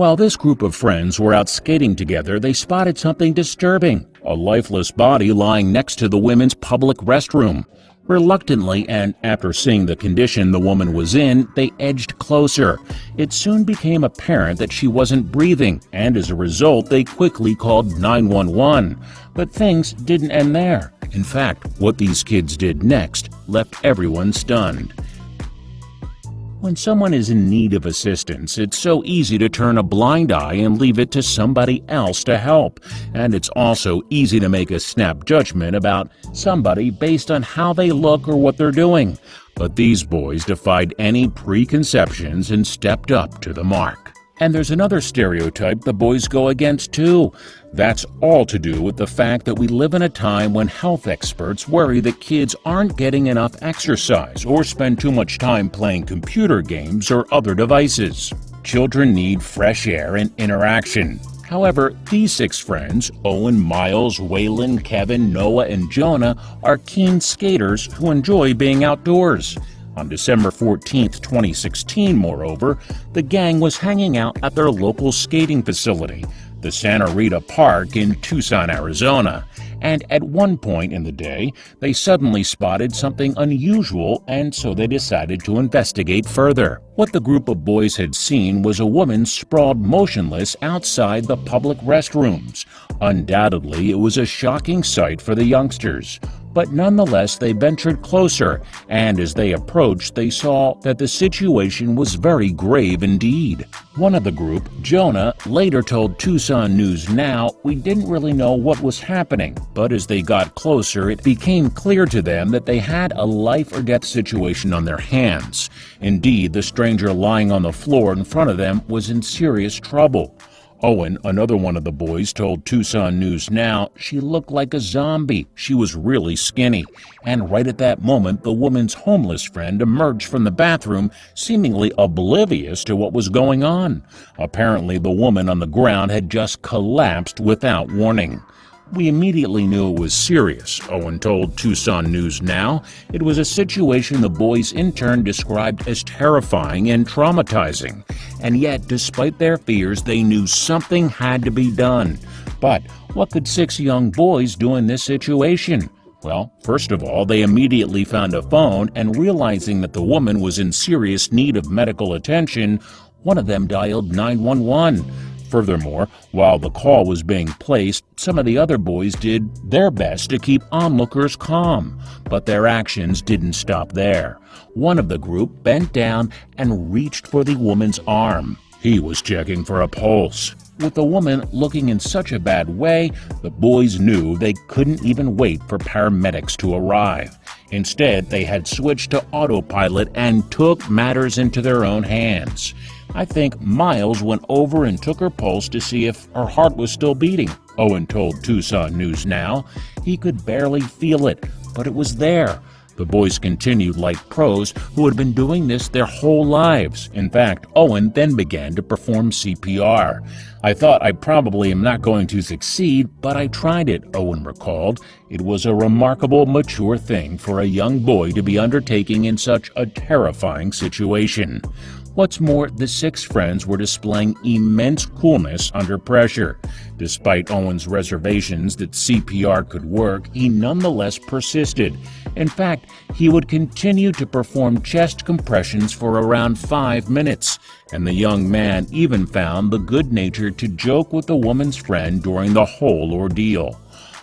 While this group of friends were out skating together, they spotted something disturbing: a lifeless body lying next to the women's public restroom. Reluctantly, and after seeing the condition the woman was in, they edged closer. It soon became apparent that she wasn't breathing, and as a result, they quickly called 911. But things didn't end there. In fact, what these kids did next left everyone stunned. When someone is in need of assistance, it's so easy to turn a blind eye and leave it to somebody else to help. And it's also easy to make a snap judgment about somebody based on how they look or what they're doing. But these boys defied any preconceptions and stepped up to the mark. And there's another stereotype the boys go against too. That's all to do with the fact that we live in a time when health experts worry that kids aren't getting enough exercise or spend too much time playing computer games or other devices. Children need fresh air and interaction. However, these 6 friends, Owen, Miles, Waylon, Kevin, Noah, and Jonah, are keen skaters who enjoy being outdoors. On December 14, 2016, moreover, the gang was hanging out at their local skating facility, the Santa Rita Park in Tucson, Arizona. And at one point in the day, they suddenly spotted something unusual, and so they decided to investigate further. What the group of boys had seen was a woman sprawled motionless outside the public restrooms. Undoubtedly, it was a shocking sight for the youngsters. But nonetheless, they ventured closer, and as they approached, they saw that the situation was very grave indeed. One of the group, Jonah, later told Tucson News Now, "We didn't really know what was happening, but as they got closer, it became clear to them that they had a life-or-death situation on their hands. Indeed, the stranger lying on the floor in front of them was in serious trouble." Owen, another one of the boys, told Tucson News Now she looked like a zombie. She was really skinny. And right at that moment, the woman's homeless friend emerged from the bathroom, seemingly oblivious to what was going on. Apparently, the woman on the ground had just collapsed without warning. "We immediately knew it was serious," Owen told Tucson News Now. "It was a situation the boys' intern described as terrifying and traumatizing. And yet, despite their fears, they knew something had to be done. But what could 6 young boys do in this situation? Well, first of all, they immediately found a phone, and realizing that the woman was in serious need of medical attention, one of them dialed 911. Furthermore, while the call was being placed, some of the other boys did their best to keep onlookers calm. But their actions didn't stop there. One of the group bent down and reached for the woman's arm. He was checking for a pulse. With the woman looking in such a bad way, the boys knew they couldn't even wait for paramedics to arrive. Instead, they had switched to autopilot and took matters into their own hands. "I think Miles went over and took her pulse to see if her heart was still beating," Owen told Tucson News Now. "He could barely feel it, but it was there." The boys continued like pros who had been doing this their whole lives. In fact, Owen then began to perform CPR. "I thought I probably am not going to succeed, but I tried it," Owen recalled. "It was a remarkable, mature thing for a young boy to be undertaking in such a terrifying situation." What's more, the 6 friends were displaying immense coolness under pressure. Despite Owen's reservations that CPR could work, he nonetheless persisted. In fact, he would continue to perform chest compressions for around 5 minutes, and the young man even found the good nature to joke with the woman's friend during the whole ordeal.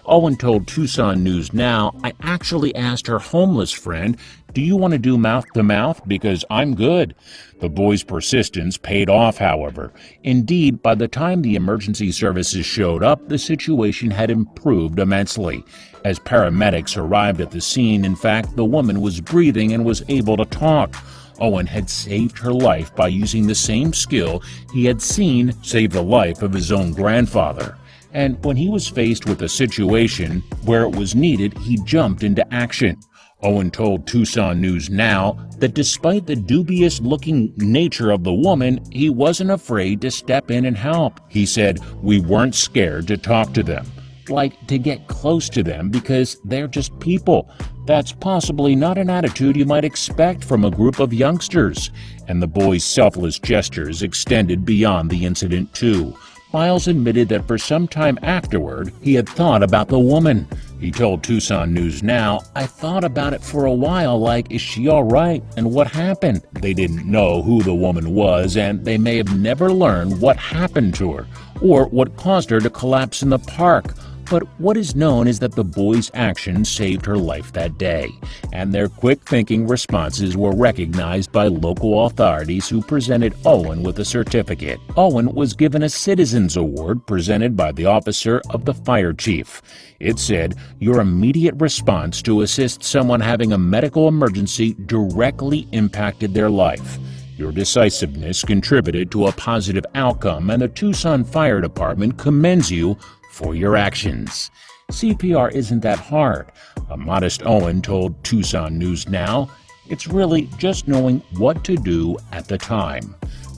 Owen told Tucson News Now, "I actually asked her homeless friend, 'Do you want to do mouth-to-mouth? Because I'm good.'" The boy's persistence paid off, however. Indeed, by the time the emergency services showed up, the situation had improved immensely. As paramedics arrived at the scene, in fact, the woman was breathing and was able to talk. Owen had saved her life by using the same skill he had seen save the life of his own grandfather. And when he was faced with a situation where it was needed, he jumped into action. Owen told Tucson News Now that despite the dubious-looking nature of the woman, he wasn't afraid to step in and help. He said, "We weren't scared to talk to them, like to get close to them because they're just people. That's possibly not an attitude you might expect from a group of youngsters, and the boy's selfless gestures extended beyond the incident too. Miles admitted that for some time afterward, he had thought about the woman. He told Tucson News Now, "I thought about it for a while, like, is she all right, and what happened?" They didn't know who the woman was, and they may have never learned what happened to her, or what caused her to collapse in the park. But what is known is that the boy's actions saved her life that day, and their quick-thinking responses were recognized by local authorities who presented Owen with a certificate. Owen was given a Citizens Award presented by the officer of the fire chief. It said, "Your immediate response to assist someone having a medical emergency directly impacted their life. Your decisiveness contributed to a positive outcome, and the Tucson Fire Department commends you for your actions." CPR isn't that hard. A modest Owen told Tucson News Now, "It's really just knowing what to do at the time."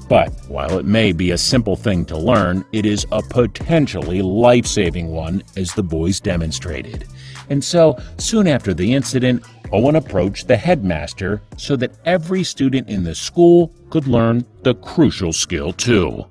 But while it may be a simple thing to learn, it is a potentially life-saving one, as the boys demonstrated. And so, soon after the incident, Owen approached the headmaster so that every student in the school could learn the crucial skill too.